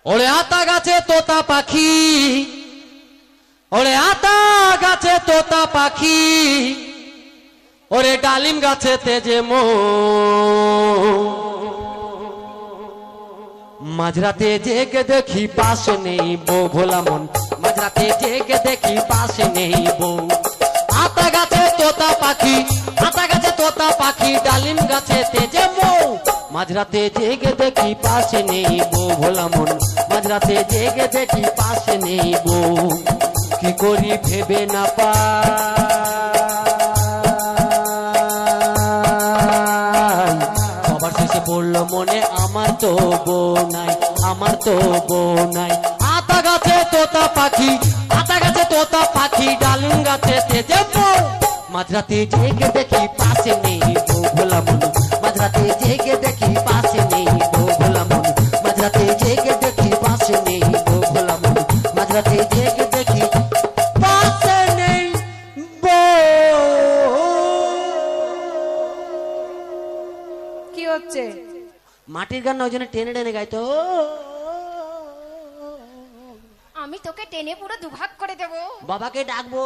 ওরে আতা গাছে তোতা পাখি, ওরে আতা গাছে তোতা পাখি, ওরে ডালিম গাছে তেজে মো, মাঝরাতে জেগে দেখি পাশে নেই বউ ভোলা মন, মাঝরাতে জেগে দেখি পাশে নেই বউ। আতা গাছে তোতা পাখি, আতা গাছে তোতা পাখি, ডালিম গাছে তেজে মো, মাঝরাতে জেগে দেখি পাশে নেই বউ ভোলা মন, মাঝরাতে জেগে দেখি পাশে নেই বউ। কি করি ভেবে না পাই, সবার শেষে পড়লো মনে আমার তো বউ নাই, আমার তো বউ নাই। আতা গাছে তোতা পাখি, আতা গাছে তোতা পাখি, ডালিম গাছে তেজে বউ, মাঝরাতে জেগে দেখি পাশে নেই বউ ভোলা মন, মাঝরাতে জেগে দেখি পাশে নেই বউ ভোলা মন, মাঝরাতে জেগে দেখি পাশে নেই বউ ভোলা মন, মাঝরাতে জেগে দেখি পাশে নেই বউ। কি হচ্ছে? মাটির গান ওই জন্য টেনে টেনে গাইতো। আমি তোকে টেনে পুরো দুভাগ করে দেব। বাবাকে ডাকবো।